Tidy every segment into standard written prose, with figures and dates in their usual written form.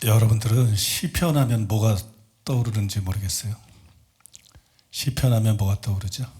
여러분들은 시편 하면 뭐가 떠오르는지 모르겠어요. 시편 하면 뭐가 떠오르죠?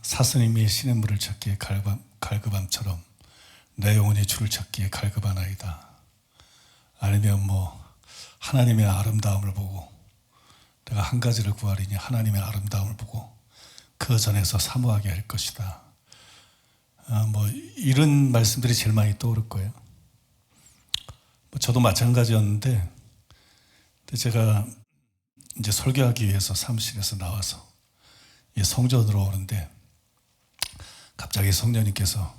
사스님이 시냇물을 찾기에 갈급함처럼 내 영혼이 주를 찾기에 갈급하나이다. 아니면 하나님의 아름다움을 보고 내가 한 가지를 구하리니 하나님의 아름다움을 보고 그 전에서 사모하게 할 것이다. 이런 말씀들이 제일 많이 떠오를 거예요. 저도 마찬가지였는데 제가 이제 설교하기 위해서 사무실에서 나와서 성전으로 오는데 갑자기 성령님께서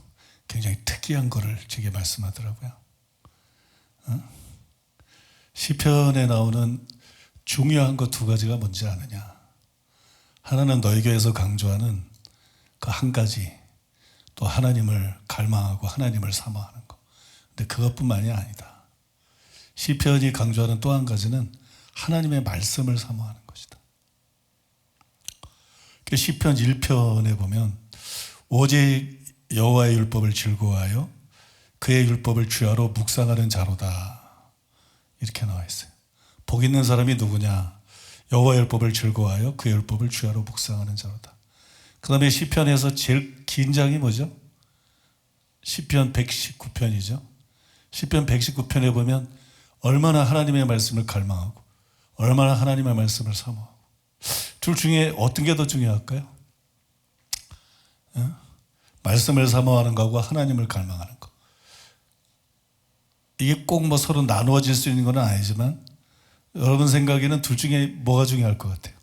굉장히 특이한 거를 제게 말씀하더라고요. 시편에 나오는 중요한 것 두 가지가 뭔지 아느냐. 하나는 너희 교회에서 강조하는 그 한 가지, 또 하나님을 갈망하고 하나님을 사모하는 것. 근데 그것뿐만이 아니다. 시편이 강조하는 또 한 가지는 하나님의 말씀을 사모하는 것이다. 시편 1편에 보면 오직 여호와의 율법을 즐거워하여 그의 율법을 주야로 묵상하는 자로다. 이렇게 나와 있어요. 복 있는 사람이 누구냐? 여호와의 율법을 즐거워하여 그의 율법을 주야로 묵상하는 자로다. 그 다음에 시편에서 제일 긴 장이 뭐죠? 시편 119편이죠. 시편 119편에 보면 얼마나 하나님의 말씀을 갈망하고 얼마나 하나님의 말씀을 사모하고. 둘 중에 어떤 게 더 중요할까요? 말씀을 사모하는 것과 하나님을 갈망하는 것. 이게 꼭 서로 나누어질 수 있는 건 아니지만 여러분 생각에는 둘 중에 뭐가 중요할 것 같아요?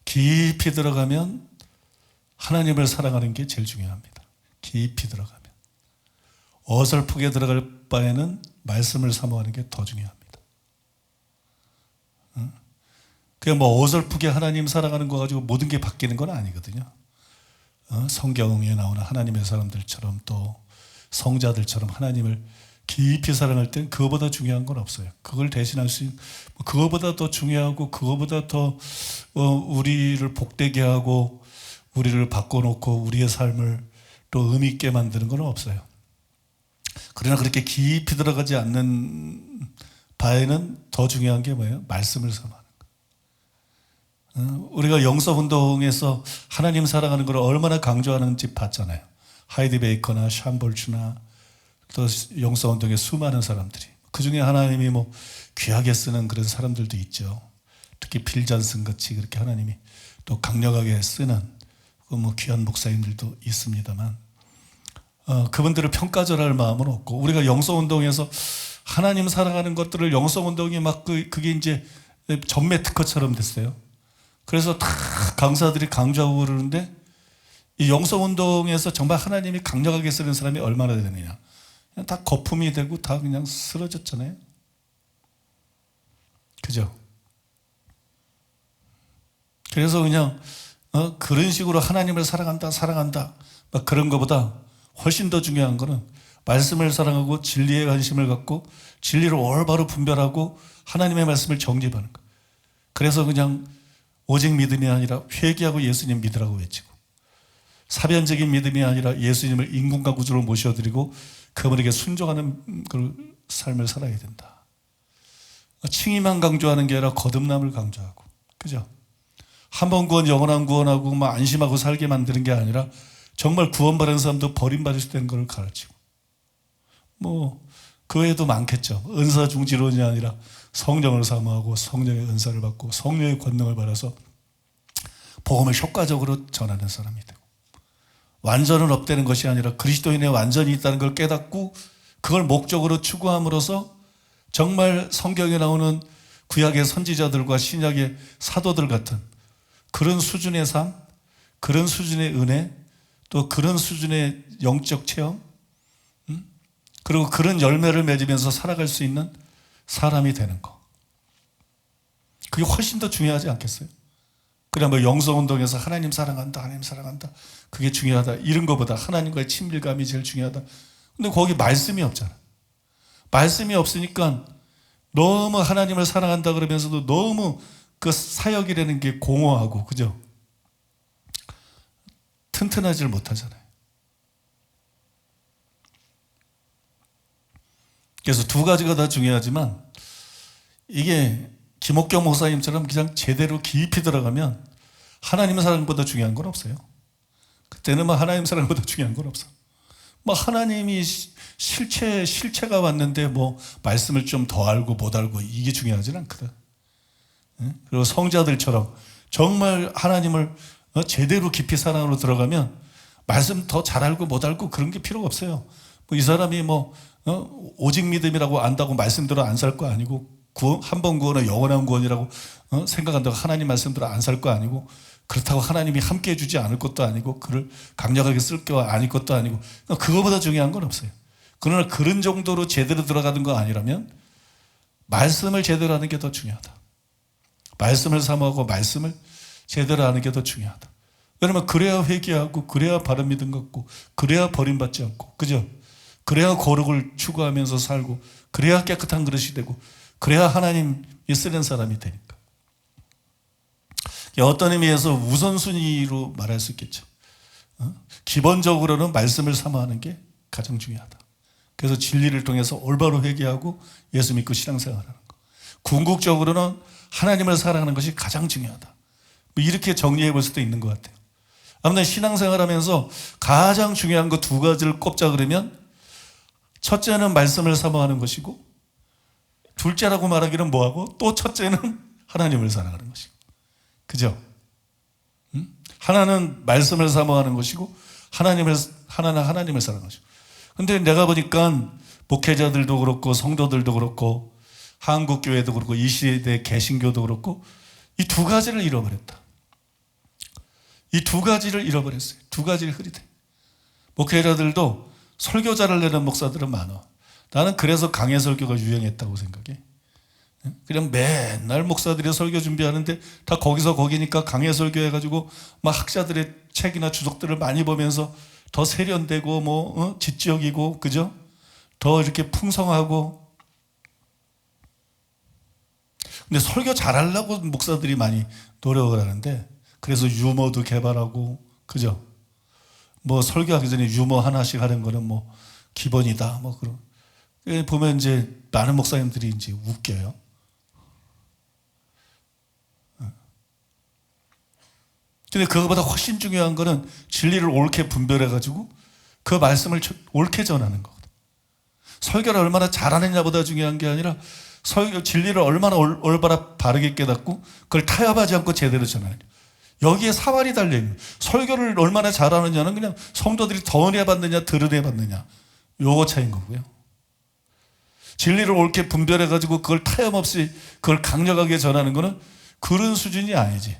깊이 들어가면 하나님을 사랑하는 게 제일 중요합니다. 깊이 들어가면. 어설프게 들어갈 바에는 말씀을 사모하는 게 더 중요합니다. 그냥 어설프게 하나님 사랑하는 거 가지고 모든 게 바뀌는 건 아니거든요. 성경에 나오는 하나님의 사람들처럼 또 성자들처럼 하나님을 깊이 사랑할 땐 그거보다 중요한 건 없어요. 그걸 대신할 수 있는, 그거보다 더 중요하고 그거보다 더 우리를 복되게 하고 우리를 바꿔놓고 우리의 삶을 또 의미 있게 만드는 건 없어요. 그러나 그렇게 깊이 들어가지 않는 바에는 더 중요한 게 뭐예요? 말씀을 사모하는 거. 우리가 영성운동에서 하나님 사랑하는 걸 얼마나 강조하는지 봤잖아요. 하이디 베이커나 샴볼츠나 또 영성운동의 수많은 사람들이. 그 중에 하나님이 귀하게 쓰는 그런 사람들도 있죠. 특히 빌 잔슨 같이 그렇게 하나님이 또 강력하게 쓰는 귀한 목사님들도 있습니다만 그분들을 평가절할 마음은 없고, 우리가 영성운동에서 하나님 사랑하는 것들을 영성운동이 그게 이제 전매 특허처럼 됐어요. 그래서 다 강사들이 강조하고 그러는데 이 영성운동에서 정말 하나님이 강력하게 쓰는 사람이 얼마나 되느냐. 그냥 다 거품이 되고 다 그냥 쓰러졌잖아요. 그죠? 그래서 그냥 그런 식으로 하나님을 사랑한다 막 그런 것보다 훨씬 더 중요한 거는 말씀을 사랑하고 진리에 관심을 갖고 진리를 올바로 분별하고 하나님의 말씀을 정립하는 거. 그래서 그냥 오직 믿음이 아니라 회개하고 예수님 믿으라고 외치고, 사변적인 믿음이 아니라 예수님을 인군과 구주로 모셔드리고 그분에게 순종하는 그 삶을 살아야 된다. 칭의만 강조하는 게 아니라 거듭남을 강조하고, 그죠? 한 번 구원, 영원한 구원하고 안심하고 살게 만드는 게 아니라 정말 구원받은 사람도 버림받을 수 있는 걸 가르치고, 그 외에도 많겠죠. 은사 중지론이 아니라 성령을 사모하고 성령의 은사를 받고 성령의 권능을 받아서 복음을 효과적으로 전하는 사람이 되고, 완전은 없다는 것이 아니라 그리스도인의 완전이 있다는 걸 깨닫고 그걸 목적으로 추구함으로써 정말 성경에 나오는 구약의 선지자들과 신약의 사도들 같은 그런 수준의 삶, 그런 수준의 은혜, 또 그런 수준의 영적 체험, 그리고 그런 열매를 맺으면서 살아갈 수 있는 사람이 되는 거. 그게 훨씬 더 중요하지 않겠어요? 그냥 영성운동에서 하나님 사랑한다, 하나님 사랑한다, 그게 중요하다 이런 것보다 하나님과의 친밀감이 제일 중요하다. 근데 거기 말씀이 없잖아. 말씀이 없으니까 너무 하나님을 사랑한다 그러면서도 너무 그 사역이라는 게 공허하고, 그죠? 튼튼하지를 못하잖아요. 그래서 두 가지가 다 중요하지만 이게 김옥경 목사님처럼 그냥 제대로 깊이 들어가면 하나님의 사랑보다 중요한 건 없어요. 그때는 뭐 하나님 사랑보다 중요한 건 없어. 뭐 하나님이 실체가 왔는데 뭐 말씀을 좀 더 알고 못 알고 이게 중요하진 않거든. 그리고 성자들처럼 정말 하나님을 제대로 깊이 사랑으로 들어가면 말씀 더 잘 알고 못 알고 그런 게 필요가 없어요. 뭐 이 사람이 뭐 오직 믿음이라고 안다고 말씀대로 안 살 거 아니고 한 번 구원은 영원한 구원이라고 생각한다고 하나님 말씀대로 안 살 거 아니고 그렇다고 하나님이 함께 해주지 않을 것도 아니고 그를 강력하게 쓸 게 아닐 것도 아니고 그거보다 중요한 건 없어요. 그러나 그런 정도로 제대로 들어가는 거 아니라면 말씀을 제대로 하는 게 더 중요하다. 말씀을 사모하고 말씀을 제대로 하는 게 더 중요하다. 왜냐면 그래야 회개하고 그래야 바른 믿음 갖고 그래야 버림받지 않고 그죠? 그래야 거룩을 추구하면서 살고 그래야 깨끗한 그릇이 되고 그래야 하나님이 쓰는 사람이 되니까. 어떤 의미에서 우선순위로 말할 수 있겠죠. 기본적으로는 말씀을 사모하는 게 가장 중요하다. 그래서 진리를 통해서 올바로 회개하고 예수 믿고 신앙생활하는 거. 궁극적으로는 하나님을 사랑하는 것이 가장 중요하다. 뭐 이렇게 정리해 볼 수도 있는 것 같아요. 아무튼 신앙생활하면서 가장 중요한 거 두 가지를 꼽자 그러면 첫째는 말씀을 사모하는 것이고 둘째라고 말하기는 뭐하고 또 첫째는 하나님을 사랑하는 것이고 그죠? 하나는 말씀을 사모하는 것이고 하나는 하나님을 사랑하는 것이고 근데 내가 보니까 목회자들도 그렇고 성도들도 그렇고 한국교회도 그렇고 이 시대 개신교도 그렇고 이 두 가지를 잃어버렸다. 이 두 가지를 잃어버렸어요. 두 가지를 흐리대. 목회자들도 설교자를 내는 목사들은 많아. 나는 그래서 강해 설교가 유행했다고 생각해. 그냥 맨날 목사들이 설교 준비하는데 다 거기서 거기니까 강해 설교 해가지고 막 학자들의 책이나 주석들을 많이 보면서 더 세련되고 뭐 지적이고 그죠? 더 이렇게 풍성하고. 근데 설교 잘하려고 목사들이 많이 노력을 하는데 그래서 유머도 개발하고 그죠? 뭐 설교하기 전에 유머 하나씩 하는 거는 뭐 기본이다 뭐 그런. 보면 이제 많은 목사님들이 이제 웃겨요. 근데 그거보다 훨씬 중요한 거는 진리를 옳게 분별해가지고 그 말씀을 옳게 전하는 거거든. 설교를 얼마나 잘하느냐보다 중요한 게 아니라 진리를 얼마나 올바라 바르게 깨닫고 그걸 타협하지 않고 제대로 전하느냐. 여기에 사활이 달려있는 거예요. 설교를 얼마나 잘하느냐는 그냥 성도들이 더 은혜 받느냐 덜 은혜 받느냐 요거 차이인 거고요. 진리를 옳게 분별해가지고 그걸 타협없이 그걸 강력하게 전하는 거는 그런 수준이 아니지.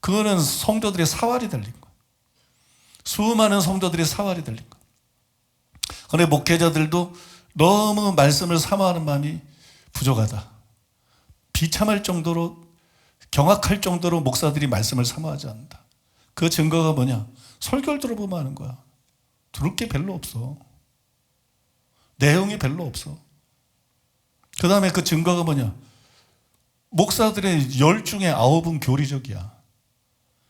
그거는 성도들의 사활이 달린 거야. 수많은 성도들의 사활이 달린 거야. 그런데 목회자들도 너무 말씀을 사모하는 마음이 부족하다. 비참할 정도로 경악할 정도로 목사들이 말씀을 사모하지 않는다. 그 증거가 뭐냐? 설교를 들어보면 아는 거야. 들을 게 별로 없어. 내용이 별로 없어. 그 다음에 그 증거가 뭐냐? 목사들의 10 중에 9은 교리적이야.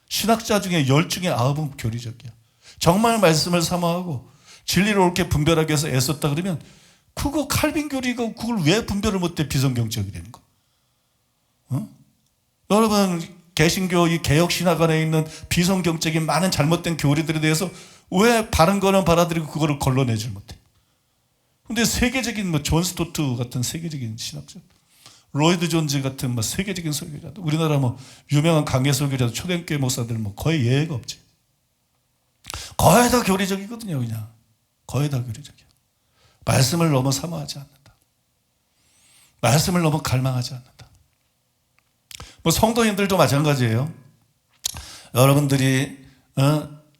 신학자 중에 10 중에 9은 교리적이야. 정말 말씀을 사모하고 진리를 옳게 분별하기 위해서 애썼다 그러면 그거 칼빈 교리가 그걸 왜 분별을 못해 비성경적이 되는 거? 여러분 개신교 이 개혁신학 안에 있는 비성경적인 많은 잘못된 교리들에 대해서 왜 바른 거는 받아들이고 그거를 걸러내질 못해? 근데 세계적인 뭐 존 스토트 같은 세계적인 신학자, 로이드 존즈 같은 뭐 세계적인 설교자도, 우리나라 뭐 유명한 강해 설교자도 초대교회 목사들 뭐 거의 예외가 없지. 거의 다 교리적이거든요, 그냥. 거의 다 교리적이야. 말씀을 너무 사모하지 않는다. 말씀을 너무 갈망하지 않는다. 뭐 성도님들도 마찬가지예요. 여러분들이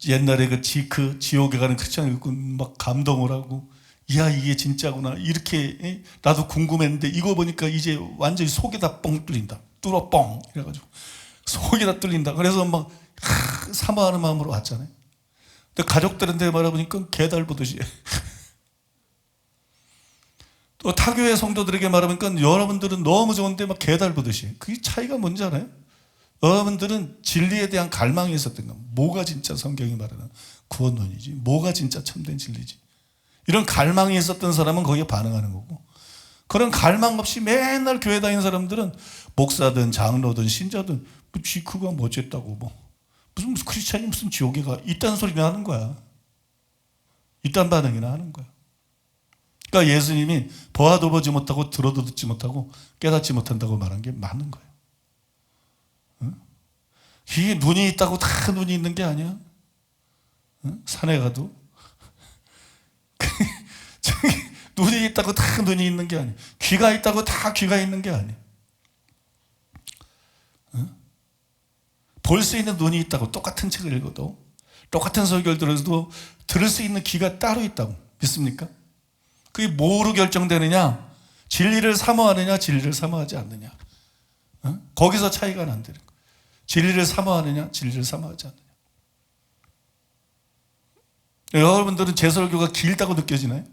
옛날에 그 지옥에 가는 크리스찬 읽고 막 감동을 하고 이야 이게 진짜구나 이렇게 나도 궁금했는데 이거 보니까 이제 완전히 속이 다 뻥 뚫린다. 뚫어 뻥 이래가지고 속이 다 뚫린다. 그래서 막 사모하는 마음으로 왔잖아요. 근데 가족들한테 말해보니까 개달 보듯이 또 타교회 성도들에게 말하니까 여러분들은 너무 좋은데 막 개달 보듯이. 그게 차이가 뭔지 알아요? 여러분들은 진리에 대한 갈망이 있었던 겁니다. 뭐가 진짜 성경이 말하는 구원론이지, 뭐가 진짜 참된 진리지, 이런 갈망이 있었던 사람은 거기에 반응하는 거고, 그런 갈망 없이 맨날 교회 다니는 사람들은 목사든 장로든 신자든 뭐 그거 뭐 어쨌다고, 무슨 크리스찬이 무슨 지옥에 가 이딴 소리나 하는 거야. 이딴 반응이나 하는 거야. 그러니까 예수님이 보아도 보지 못하고 들어도 듣지 못하고 깨닫지 못한다고 말한 게 맞는 거예요. 응? 이게 눈이 있다고 다 눈이 있는 게 아니야. 응? 산에 가도 눈이 있다고 다 눈이 있는 게 아니야. 귀가 있다고 다 귀가 있는 게 아니야. 응? 볼 수 있는 눈이 있다고 똑같은 책을 읽어도, 똑같은 설교를 들어도 들을 수 있는 귀가 따로 있다고 믿습니까? 그게 뭐로 결정되느냐? 진리를 사모하느냐, 진리를 사모하지 않느냐. 어? 거기서 차이가 난다는 거예요. 진리를 사모하느냐, 진리를 사모하지 않느냐. 여러분들은 제 설교가 길다고 느껴지나요?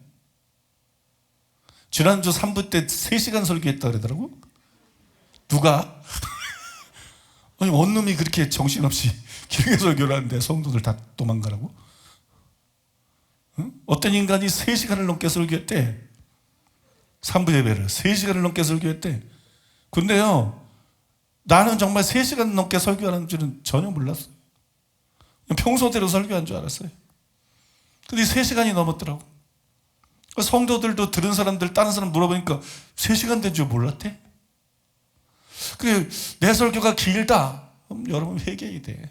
지난주 3부 때 3시간 설교했다 그러더라고. 누가? 아니, 원룸이 그렇게 정신없이 길게 설교를 하는데 성도들 다 도망가라고? 응? 어떤 인간이 3시간을 넘게 설교했대. 3부 예배를 3시간을 넘게 설교했대. 근데요, 나는 정말 3시간 넘게 설교하는 줄은 전혀 몰랐어요. 평소대로 설교한 줄 알았어요. 근데 3시간이 넘었더라고. 성도들도 들은 사람들, 다른 사람 물어보니까 3시간 된 줄 몰랐대. 내 설교가 길다. 그럼 여러분 회개해야 돼.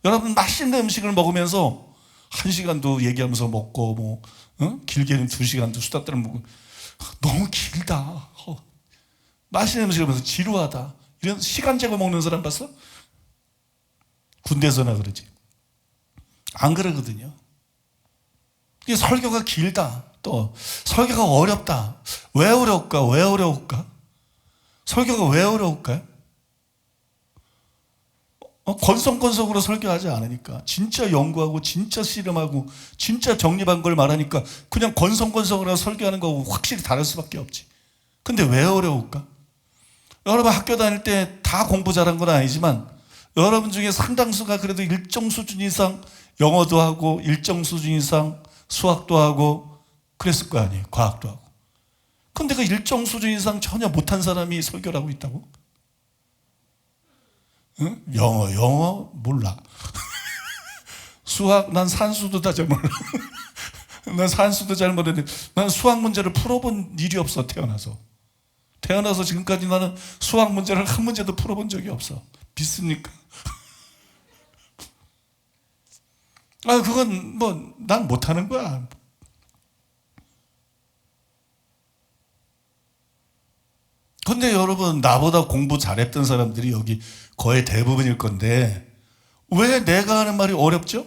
여러분 맛있는 음식을 먹으면서 1시간도 얘기하면서 먹고 길게는 2시간도 수다 떨어 먹고, 너무 길다. 맛있는 음식을 먹으면서 지루하다. 이런 시간 재고 먹는 사람 봤어? 군대에서나 그러지. 안 그러거든요. 이 설교가 길다. 또 설교가 어렵다. 왜 어려울까? 왜 어려울까? 설교가 왜 어려울까요? 건성건성으로 설교하지 않으니까, 진짜 연구하고 진짜 씨름하고 진짜 정립한 걸 말하니까 그냥 건성건성으로 설교하는 거하고 확실히 다를 수밖에 없지. 근데 왜 어려울까? 여러분 학교 다닐 때 다 공부 잘한 건 아니지만 여러분 중에 상당수가 그래도 일정 수준 이상 영어도 하고 일정 수준 이상 수학도 하고 그랬을 거 아니에요. 과학도 하고. 근데 그 일정 수준 이상 전혀 못한 사람이 설교를 하고 있다고? 응? 영어 몰라. 수학, 난 산수도 다 잘 몰라. 난 산수도 잘 모르는데, 난 수학 문제를 풀어본 일이 없어. 태어나서 지금까지 나는 수학 문제를 한 문제도 풀어본 적이 없어. 믿습니까? 그건 난 못하는 거야. 근데 여러분, 나보다 공부 잘했던 사람들이 여기 거의 대부분일 건데 왜 내가 하는 말이 어렵죠?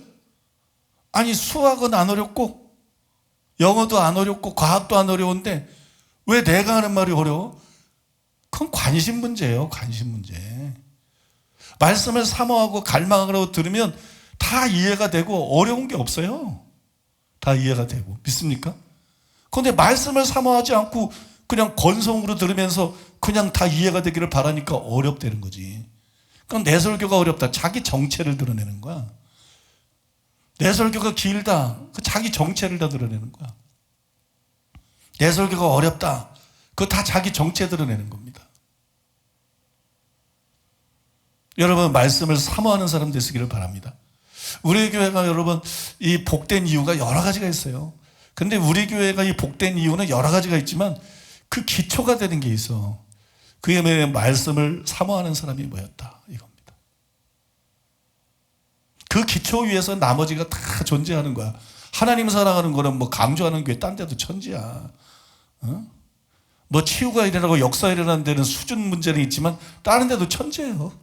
아니, 수학은 안 어렵고 영어도 안 어렵고 과학도 안 어려운데 왜 내가 하는 말이 어려워? 그건 관심 문제예요. 관심 문제. 말씀을 사모하고 갈망하고 들으면 다 이해가 되고 어려운 게 없어요. 다 이해가 되고. 믿습니까? 그런데 말씀을 사모하지 않고 그냥 건성으로 들으면서 그냥 다 이해가 되기를 바라니까 어렵다는 거지. 그럼 내 설교가 어렵다. 자기 정체를 드러내는 거야. 내 설교가 길다. 자기 정체를 다 드러내는 거야. 내 설교가 어렵다. 그거 다 자기 정체 드러내는 겁니다. 여러분, 말씀을 사모하는 사람 되시기를 바랍니다. 우리 교회가 여러분 이 복된 이유가 여러 가지가 있어요. 근데 우리 교회가 이 복된 이유는 여러 가지가 있지만 그 기초가 되는 게 있어. 그게 말씀을 사모하는 사람이 모였다, 이겁니다. 그 기초 위에서 나머지가 다 존재하는 거야. 하나님 사랑하는 거는 강조하는 교회 딴 데도 천지야. 치유가 일어나고 역사 일어나는 데는 수준 문제는 있지만 다른 데도 천지예요.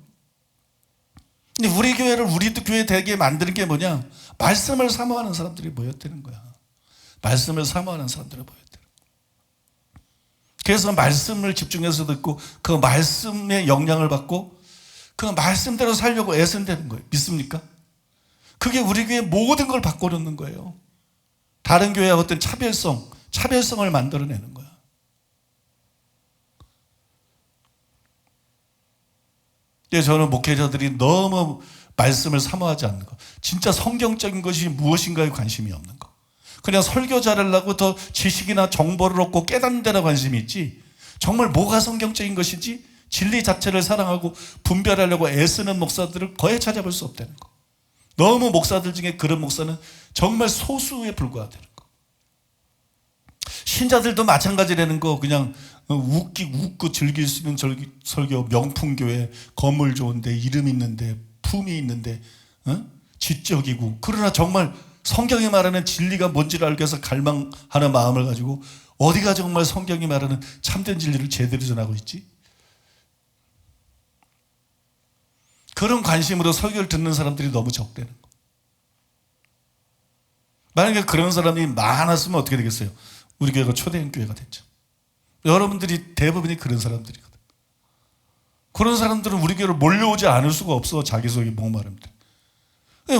근데 우리 교회를 우리 교회 되게 만드는 게 뭐냐? 말씀을 사모하는 사람들이 모였다는 거야. 말씀을 사모하는 사람들이 모였다는 거야. 그래서 말씀을 집중해서 듣고 그 말씀의 영향을 받고 그 말씀대로 살려고 애쓴다는 거예요. 믿습니까? 그게 우리 교회 모든 걸 바꿔놓는 거예요. 다른 교회와 어떤 차별성을 만들어내는 거야. 근데 저는 목회자들이 너무 말씀을 사모하지 않는 것, 진짜 성경적인 것이 무엇인가에 관심이 없는 것, 그냥 설교 잘하려고 더 지식이나 정보를 얻고 깨닫는 데나 관심이 있지, 정말 뭐가 성경적인 것인지 진리 자체를 사랑하고 분별하려고 애쓰는 목사들을 거의 찾아볼 수 없다는 거. 너무 목사들 중에 그런 목사는 정말 소수에 불과하다는 거. 신자들도 마찬가지라는 거. 그냥 웃고 즐길 수 있는 설교, 명품교회, 건물 좋은데, 이름 있는데, 품이 있는데, 지적이고, 그러나 정말 성경이 말하는 진리가 뭔지를 알기 위해서 갈망하는 마음을 가지고 어디가 정말 성경이 말하는 참된 진리를 제대로 전하고 있지? 그런 관심으로 설교를 듣는 사람들이 너무 적다는 거. 만약에 그런 사람이 많았으면 어떻게 되겠어요? 우리 교회가 초대형 교회가 됐죠. 여러분들이 대부분이 그런 사람들이거든. 그런 사람들은 우리 교회로 몰려오지 않을 수가 없어. 자기소개 목마름들.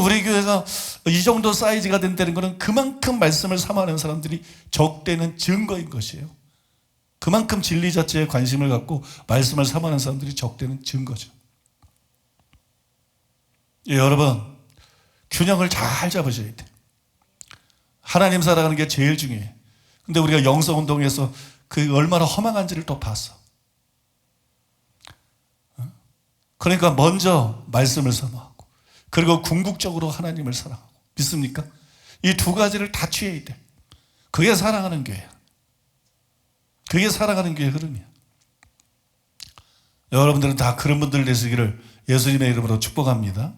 우리 교회가 이 정도 사이즈가 된다는 것은 그만큼 말씀을 사모하는 사람들이 적대는 증거인 것이에요. 그만큼 진리 자체에 관심을 갖고 말씀을 사모하는 사람들이 적대는 증거죠. 예, 여러분, 균형을 잘 잡으셔야 돼요. 하나님 살아가는 게 제일 중요해요. 근데 우리가 영성운동에서 그 얼마나 허망한지를 또 봤어. 그러니까 먼저 말씀을 사모하고, 그리고 궁극적으로 하나님을 사랑하고. 믿습니까? 이 두 가지를 다 취해야 돼. 그게 사랑하는 교회야. 그게 살아가는 교회의 흐름이야. 여러분들은 다 그런 분들 되시기를 예수님의 이름으로 축복합니다.